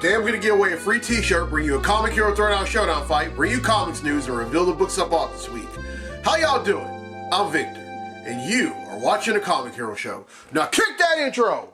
Today I'm going to give away a free t-shirt, bring you a Comic Hero Throwdown Showdown fight, bring you comics news, and reveal the books I bought this week. How y'all doing? I'm Victor, and you are watching a Comic Hero Show. Now kick that intro!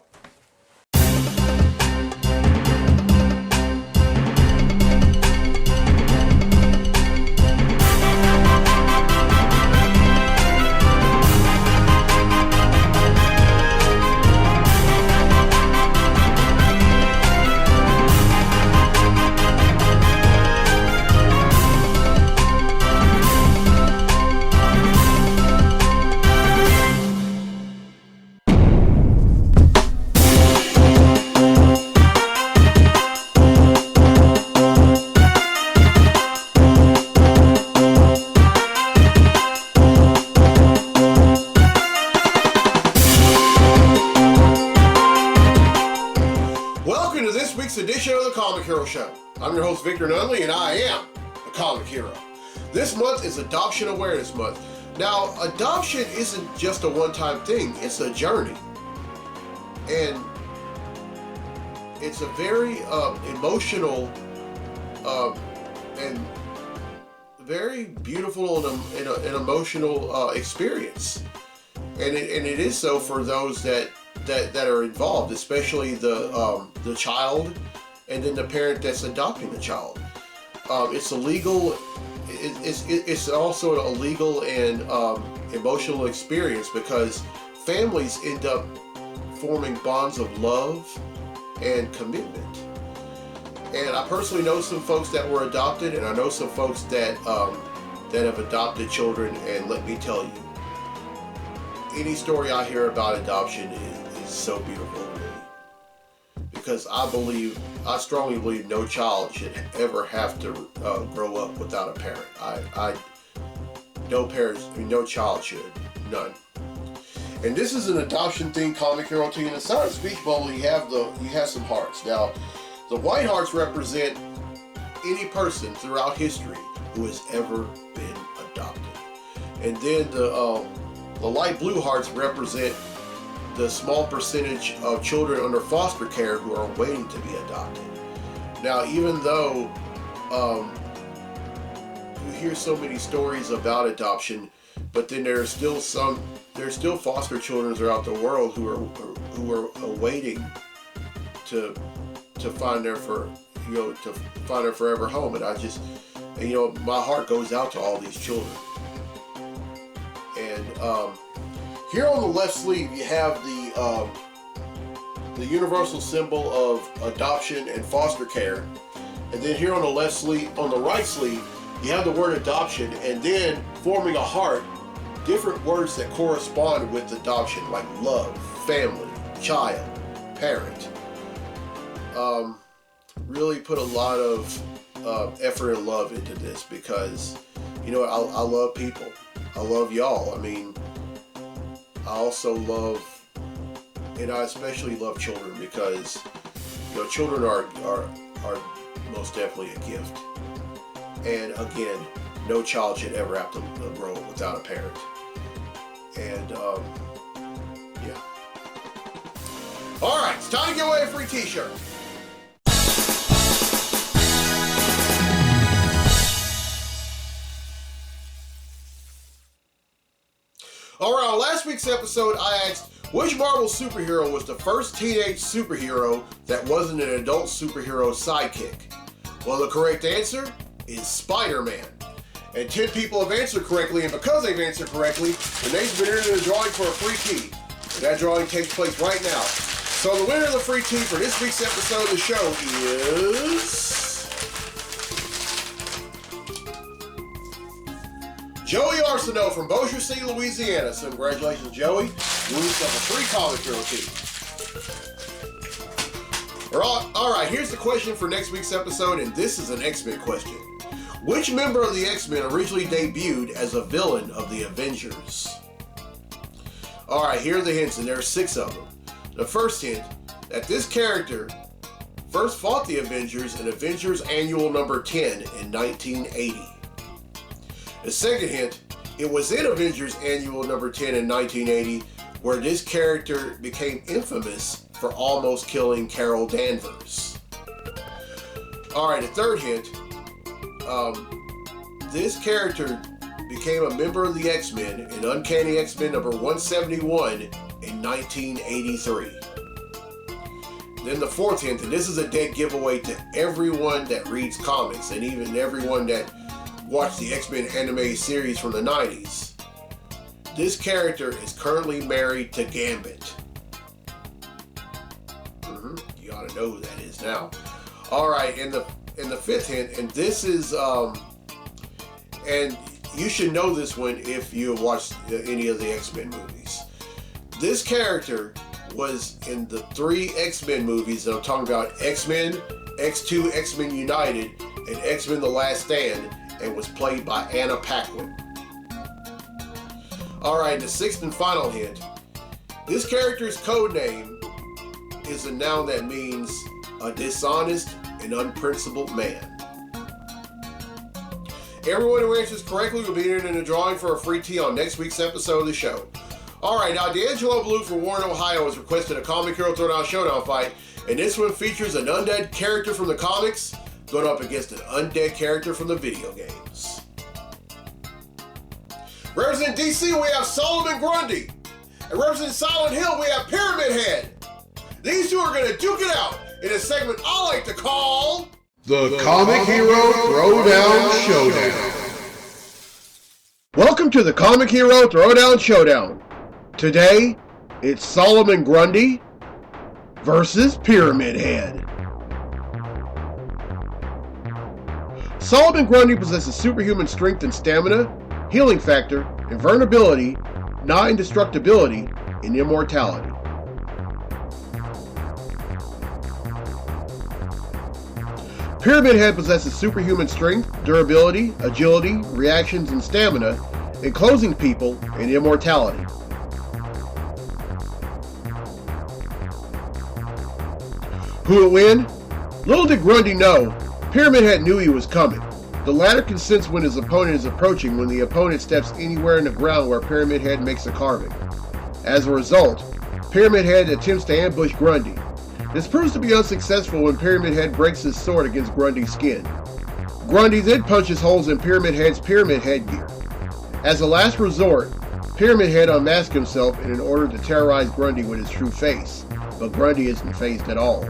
Edition of the Comic Hero Show. I'm your host Victor Nunley, and I am a comic hero. This month is Adoption Awareness Month. Now, adoption isn't just a one-time thing, it's a journey. And it's a very emotional and very beautiful and emotional experience. And it is so for those that are involved, especially the child and then the parent that's adopting the child. It's illegal. It's also a legal and emotional experience because families end up forming bonds of love and commitment. And I personally know some folks that were adopted, and I know some folks that have adopted children. And let me tell you, any story I hear about adoption is so beautiful to me, because I strongly believe no child should ever have to grow up without a parent. No child should, none. And this is an adoption themed comic hero team. Inside of the speech bubble, you have some hearts. Now, the white hearts represent any person throughout history who has ever been adopted, and then the light blue hearts represent the small percentage of children under foster care who are waiting to be adopted. Now, even though you hear so many stories about adoption, but then there's still foster children throughout the world who are waiting to find their forever home. And my heart goes out to all these children. And here on the left sleeve, you have the universal symbol of adoption and foster care, and then here on the right sleeve, you have the word adoption, and then forming a heart, different words that correspond with adoption, like love, family, child, parent. Really put a lot of effort and love into this because, I love people. I love y'all. I mean, I also love, and I especially love children because, children are most definitely a gift. And again, no child should ever have to grow up without a parent. And yeah. All right, it's time to give away a free t-shirt. All right, on last week's episode, I asked which Marvel superhero was the first teenage superhero that wasn't an adult superhero sidekick. Well, the correct answer is Spider-Man. And 10 people have answered correctly, and because they've answered correctly, the name's been entered in the drawing for a free key. And that drawing takes place right now. So the winner of the free key for this week's episode of the show is Joey Arsenault from Bossier City, Louisiana. So congratulations, Joey. You win yourself a free comic hero key. All right, here's the question for next week's episode, and this is an X-Men question. Which member of the X-Men originally debuted as a villain of the Avengers? All right, here are the hints, and there are 6 of them. The first hint, that this character first fought the Avengers in Avengers Annual number 10 in 1980. The second hint, it was in Avengers Annual number 10 in 1980 where this character became infamous for almost killing Carol Danvers. Alright, the third hint. This character became a member of the X-Men in Uncanny X-Men number 171 in 1983. Then the fourth hint, and this is a dead giveaway to everyone that reads comics and even everyone that watched the X-Men anime series from the 90s. This character is currently married to Gambit. You ought to know who that is now. Alright, and the fifth hint, and this is, and you should know this one if you have watched any of the X-Men movies. This character was in the 3 X-Men movies that I'm talking about: X-Men, X2, X-Men United, and X-Men The Last Stand, and was played by Anna Paquin. Alright, the sixth and final hint. This character's code name is a noun that means a dishonest and unprincipled man. Everyone who answers correctly will be entered in a drawing for a free tee on next week's episode of the show. Alright, now D'Angelo Blue from Warren, Ohio has requested a Comic Hero Throwdown Showdown fight, and this one features an undead character from the comics going up against an undead character from the video games. Representing DC, we have Solomon Grundy. And representing Silent Hill, we have Pyramid Head. These two are going to duke it out in a segment I like to call The Comic Hero Throwdown Showdown. Welcome to the Comic Hero Throwdown Showdown. Today, it's Solomon Grundy versus Pyramid Head. Solomon Grundy possesses superhuman strength and stamina, healing factor, invulnerability, non-indestructibility, and immortality. Pyramid Head possesses superhuman strength, durability, agility, reactions, and stamina, enclosing people, and immortality. Who would win? Little did Grundy know, Pyramid Head knew he was coming. The latter can sense when his opponent is approaching when the opponent steps anywhere in the ground where Pyramid Head makes a carving. As a result, Pyramid Head attempts to ambush Grundy. This proves to be unsuccessful when Pyramid Head breaks his sword against Grundy's skin. Grundy then punches holes in Pyramid Head's pyramid headgear. As a last resort, Pyramid Head unmasks himself in order to terrorize Grundy with his true face, but Grundy isn't fazed at all.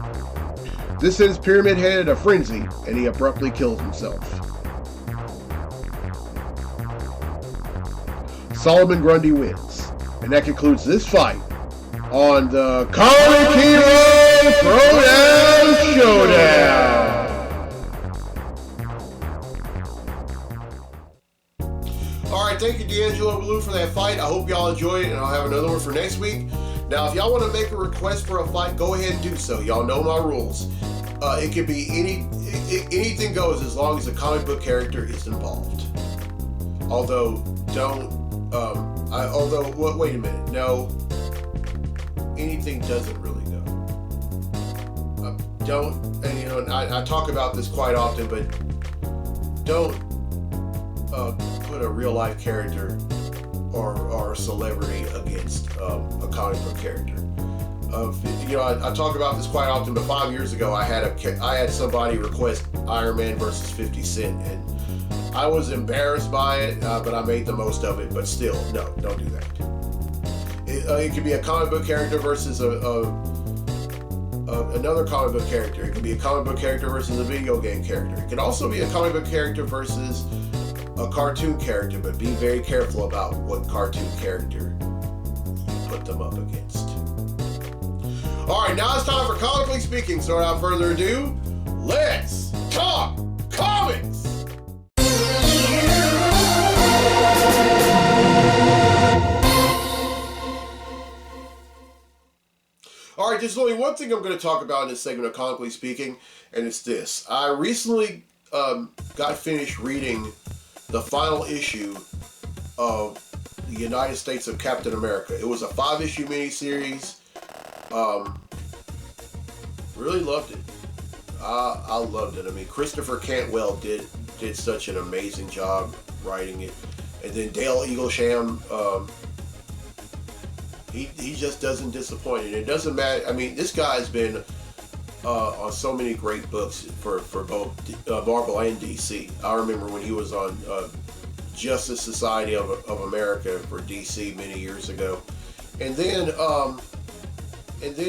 This sends Pyramid Head in a frenzy, and he abruptly kills himself. Solomon Grundy wins, and that concludes this fight on the Comic Hero Throwdown Showdown! Alright, thank you D'Angelo Blue for that fight. I hope y'all enjoyed it, and I'll have another one for next week. Now, if y'all want to make a request for a fight, go ahead and do so. Y'all know my rules. It can be anything goes as long as a comic book character is involved. Although, wait a minute. No, anything doesn't really go. And I talk about this quite often, but don't put a real life character or a celebrity against a comic book character. I talk about this quite often, but 5 years ago I had somebody request Iron Man versus 50 Cent, and I was embarrassed by it, but I made the most of it. But still, no, don't do that. It could be a comic book character versus another comic book character. It could be a comic book character versus a video game character. It could also be a comic book character versus a cartoon character, but be very careful about what cartoon character you put them up against. Alright, now it's time for Comically Speaking, so without further ado, let's talk comics! Alright, there's only one thing I'm going to talk about in this segment of Comically Speaking, and it's this. I recently got finished reading the final issue of the United States of Captain America. It was a 5-issue miniseries. Really loved it. I loved it. I mean, Christopher Cantwell did such an amazing job writing it, and then Dale Eaglesham, he just doesn't disappoint. And it doesn't matter. I mean, this guy's been on so many great books for both Marvel and DC. I remember when he was on Justice Society of America for DC many years ago, and then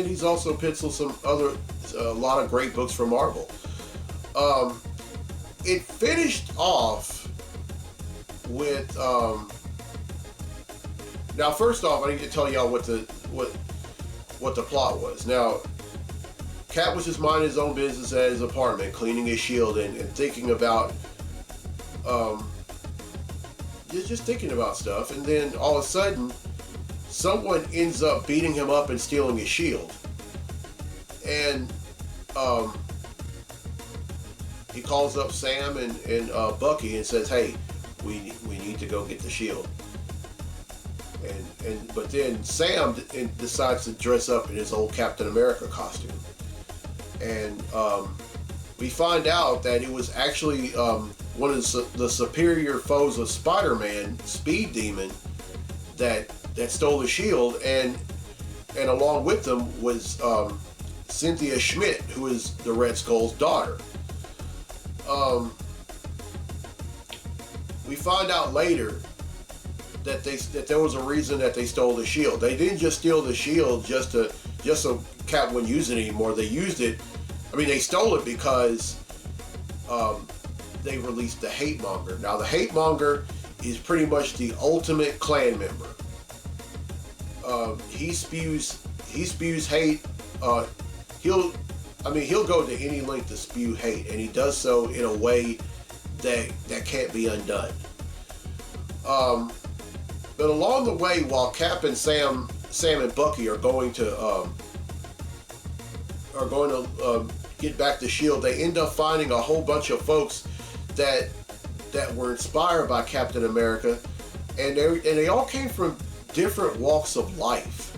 he's also penciled a lot of great books for Marvel. It finished off with now. First off, I need to tell y'all what the plot was. Now, Cap was just minding his own business at his apartment, cleaning his shield and thinking about just thinking about stuff, and then all of a sudden someone ends up beating him up and stealing his shield. And he calls up Sam and Bucky and says, "Hey, we need to go get the shield." But then Sam decides to dress up in his old Captain America costume, and we find out that it was actually one of the superior foes of Spider-Man, Speed Demon, that stole the shield, and along with them was Cynthia Schmidt, who is the Red Skull's daughter. We find out later that there was a reason that they stole the shield. They didn't just steal the shield just so Cap wouldn't use it anymore. They used it. I mean, they stole it because they released the Hate Monger. Now, the Hate Monger is pretty much the ultimate Klan member. He spews hate. He'll go to any length to spew hate, and he does so in a way that can't be undone. But along the way, while Cap and Sam and Bucky are going to get back the shield, they end up finding a whole bunch of folks that were inspired by Captain America, and they all came from different walks of life.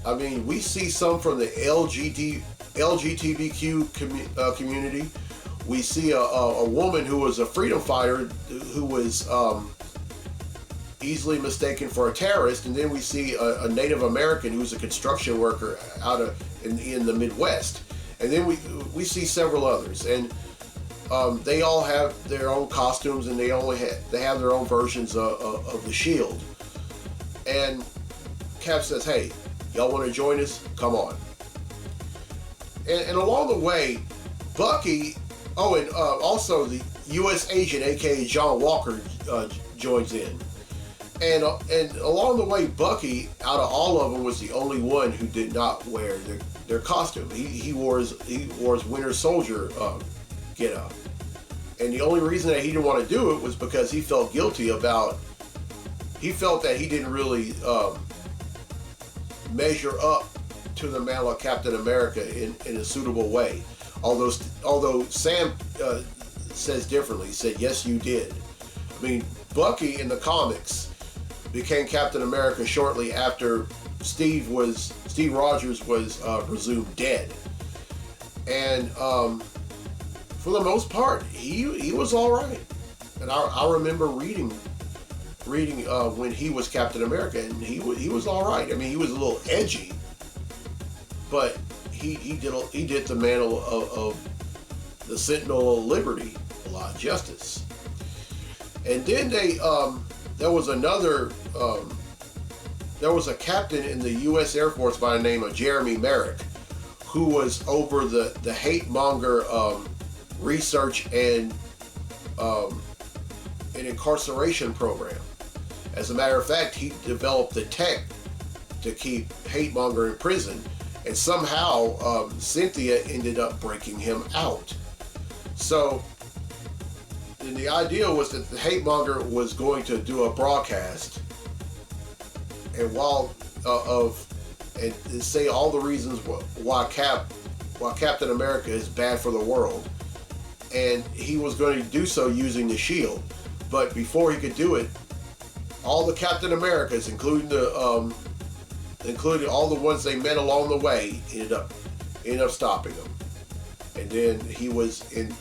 I mean, we see some from the LGBTQ community. We see a woman who was a freedom fighter who was easily mistaken for a terrorist, and then we see a Native American who's a construction worker in the Midwest, and then we see several others, and they all have their own costumes, and they have their own versions of the shield. And Cap says, "Hey, y'all want to join us? Come on." And along the way, Bucky, and also the U.S. agent, aka John Walker, joins in. And along the way, Bucky, out of all of them, was the only one who did not wear their costume. He wore his Winter Soldier get up. And the only reason that he didn't want to do it was because he felt guilty about. He felt that he didn't really measure up to the mantle of Captain America in a suitable way. Although Sam says differently. He said, "Yes, you did." I mean, Bucky in the comics became Captain America shortly after Steve Rogers was presumed dead, and for the most part, he was all right. And I remember reading when he was Captain America, and he was all right. I mean, he was a little edgy, but he did the mantle of the Sentinel of Liberty, a lot of justice. And then there was a captain in the U.S. Air Force by the name of Jeremy Merrick, who was over the Hate Monger research and an incarceration program. As a matter of fact, he developed the tech to keep Hate Monger in prison, and somehow Cynthia ended up breaking him out. So, and the idea was that the Hate Monger was going to do a broadcast, and and say all the reasons why Captain America is bad for the world, and he was going to do so using the shield. But before he could do it, all the Captain Americas, including all the ones they met along the way, ended up stopping him. And then he was in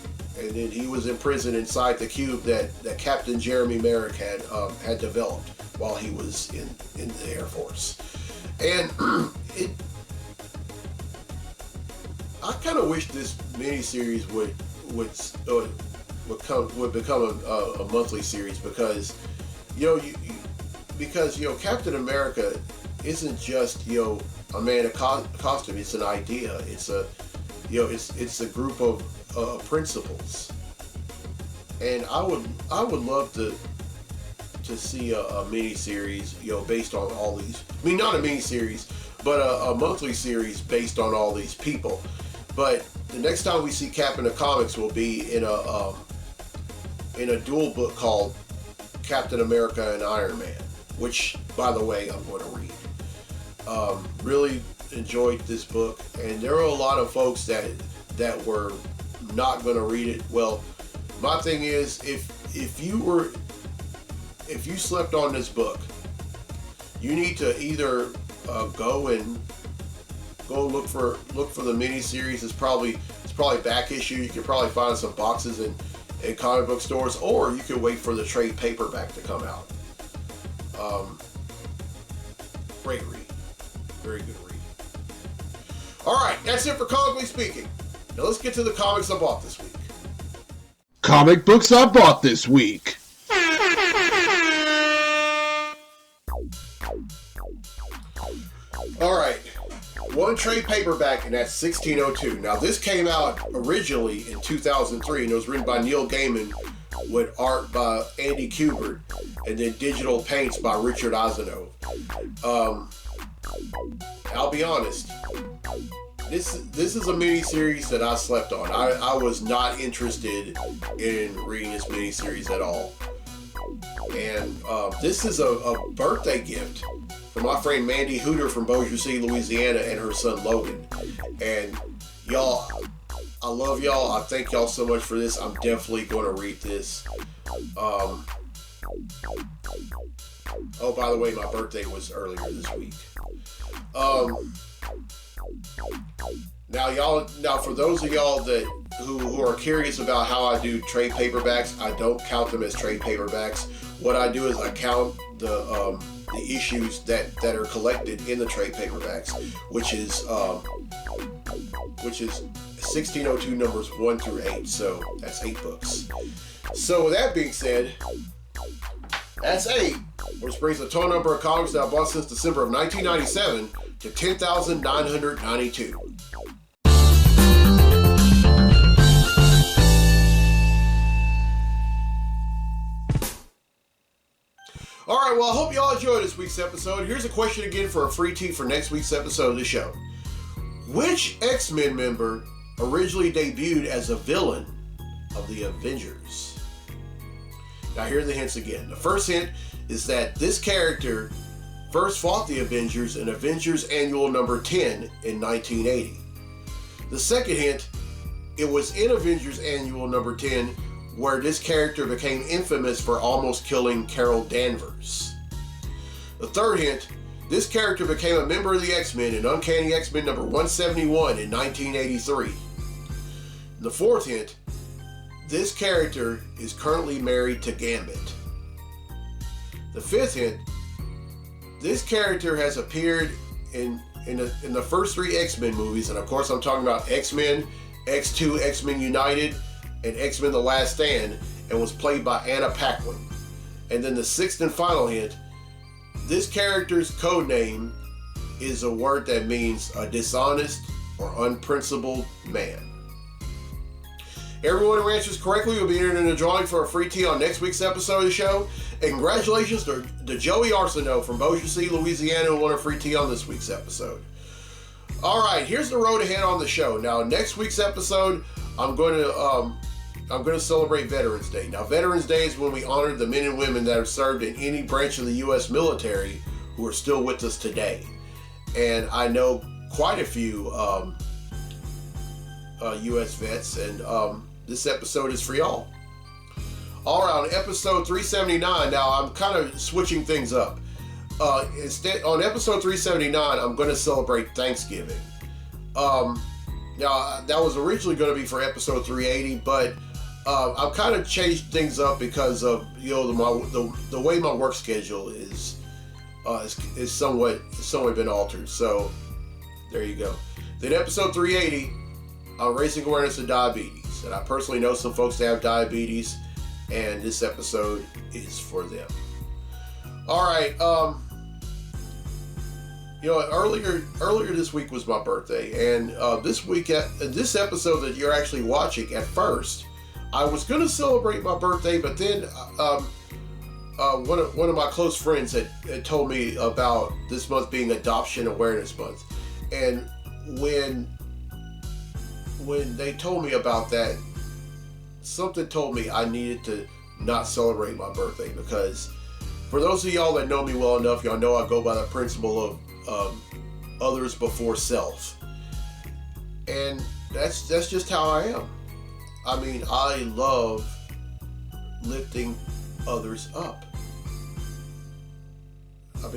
prison inside the cube that Captain Jeremy Merrick had developed while he was in the Air Force. And I kind of wish this miniseries would become a monthly series, because Captain America isn't just a man in costume. It's an idea. It's a it's a group of principles, and I would love to see a mini series based on all these. I mean, not a mini series, but a monthly series based on all these people. But the next time we see Cap in the comics will be in a dual book called Captain America and Iron Man, which, by the way, I'm going to read. Really enjoyed this book, and there were a lot of folks that were not going to read it. Well, my thing is, if you slept on this book, you need to either go look for the miniseries. It's probably back issue. You can probably find some boxes in comic book stores, or you can wait for the trade paperback to come out. Great read. Very good read. Alright, that's it for Comically Speaking. Now let's get to the comics I bought this week. Comic books I bought this week. Alright, one trade paperback, and that's 1602. Now this came out originally in 2003, and it was written by Neil Gaiman with art by Andy Kubert, and then digital paints by Richard Azonow. I'll be honest, this is a mini-series that I slept on. I was not interested in reading this mini-series at all. And this is a birthday gift from my friend Mandy Hooter from Bossier City, Louisiana, and her son Logan. And y'all, I love y'all. I thank y'all so much for this. I'm definitely going to read this. Oh, by the way, my birthday was earlier this week. Now for those of y'all who are curious about how I do trade paperbacks, I don't count them as trade paperbacks. What I do is I count the issues that are collected in the trade paperbacks, which is 1602 numbers 1 through 8. So that's 8 books. So with that being said, that's 8, which brings the total number of comics that I bought since December of 1997 to 10,992. Alright, well, I hope y'all enjoyed this week's episode. Here's a question again for a free tee for next week's episode of the show. Which X-Men member originally debuted as a villain of the Avengers? Now, here are the hints again. The first hint is that this character first fought the Avengers in Avengers Annual number 10 in 1980. The second hint, it was in Avengers Annual number 10 where this character became infamous for almost killing Carol Danvers. The third hint, this character became a member of the X-Men in Uncanny X-Men number 171 in 1983. The fourth hint, this character is currently married to Gambit. The fifth hint, this character has appeared in the first 3 X-Men movies, and of course I'm talking about X-Men, X2, X-Men United, and X-Men The Last Stand, and was played by Anna Paquin. And then the sixth and final hint, this character's code name is a word that means a dishonest or unprincipled man. Everyone who answers correctly will be entered in a drawing for a free tee on next week's episode of the show. And congratulations to Joey Arsenault from Bossier City, Louisiana, who won a free tee on this week's episode. Alright, here's the road ahead on the show. Now, next week's episode, I'm going to celebrate Veterans Day. Now, Veterans Day is when we honor the men and women that have served in any branch of the U.S. military who are still with us today. And I know quite a few U.S. vets, and this episode is for y'all. All right, on episode 379, now I'm kind of switching things up. Instead, on episode 379, I'm going to celebrate Thanksgiving. Now, that was originally going to be for episode 380, but I've kind of changed things up because of the way my work schedule is somewhat been altered. So there you go. Then episode 380, on raising awareness of diabetes. And I personally know some folks that have diabetes, and this episode is for them. All right. Earlier this week was my birthday, and this episode that you're actually watching, at first, I was going to celebrate my birthday, but then one of my close friends had told me about this month being Adoption Awareness Month, and when they told me about that, something told me I needed to not celebrate my birthday, because for those of y'all that know me well enough, y'all know I go by the principle of others before self, and that's just how I am. I mean, I love lifting others up. I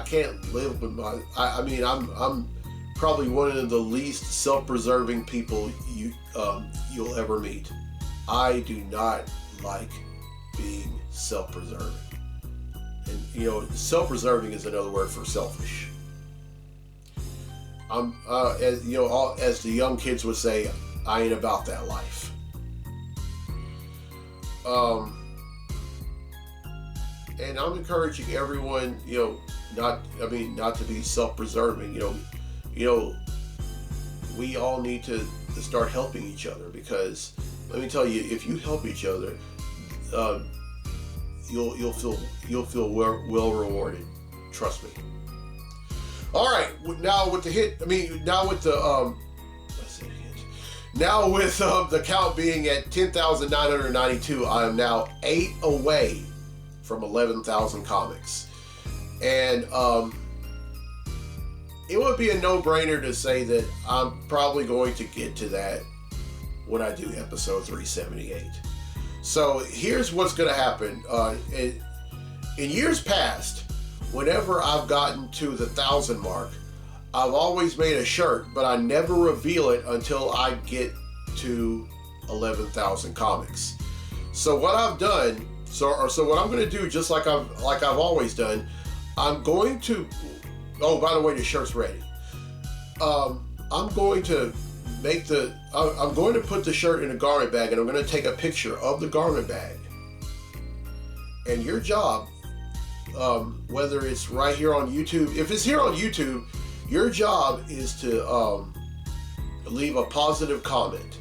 can't live with my. I'm probably one of the least self-preserving people you'll ever meet. I do not like being self-preserving. And self-preserving is another word for selfish. As the young kids would say, I ain't about that life. And I'm encouraging everyone, not to be self-preserving. We all need to start helping each other, because let me tell you, if you help each other, you'll feel well rewarded. Trust me. All right, now with the count being at 10,992, I am now 8 away from 11,000 comics, and it would be a no-brainer to say that I'm probably going to get to that when I do episode 378. So here's what's going to happen. In years past, whenever I've gotten to the 1,000 mark, I've always made a shirt, but I never reveal it until I get to 11,000 comics. So what I've done, so what I'm going to do, just like I've always done, I'm going to. Oh, by the way, the shirt's ready. I'm going to put the shirt in a garment bag, and I'm going to take a picture of the garment bag. And your job, whether it's right here on YouTube, if it's here on YouTube, your job is to leave a positive comment.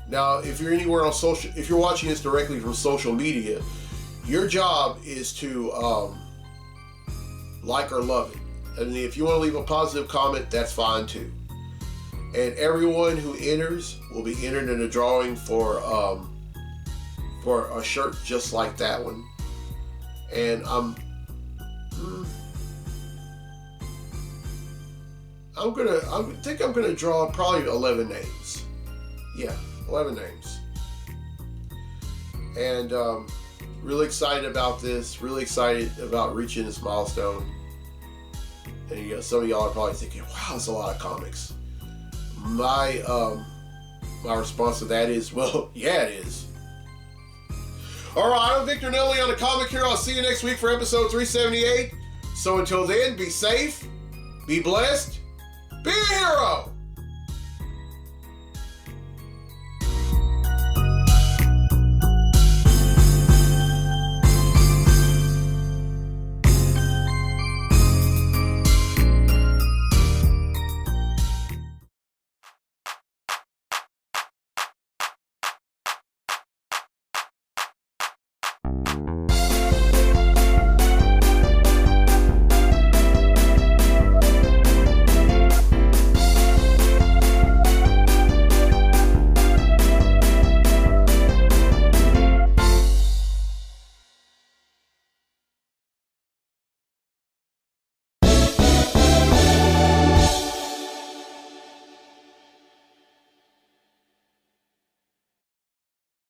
Now, if you're anywhere on if you're watching this directly from social media, your job is to like or love it. And if you want to leave a positive comment, that's fine too. And everyone who enters will be entered in a drawing for a shirt just like that one. And I think I'm gonna draw probably 11 names. Yeah, 11 names. And really excited about this. Really excited about reaching this milestone. And some of y'all are probably thinking, "Wow, that's a lot of comics." My response to that is, well, yeah, it is. All right, I'm Victor Nelly on the Comic Hero. I'll see you next week for episode 378. So until then, be safe, be blessed, be a hero!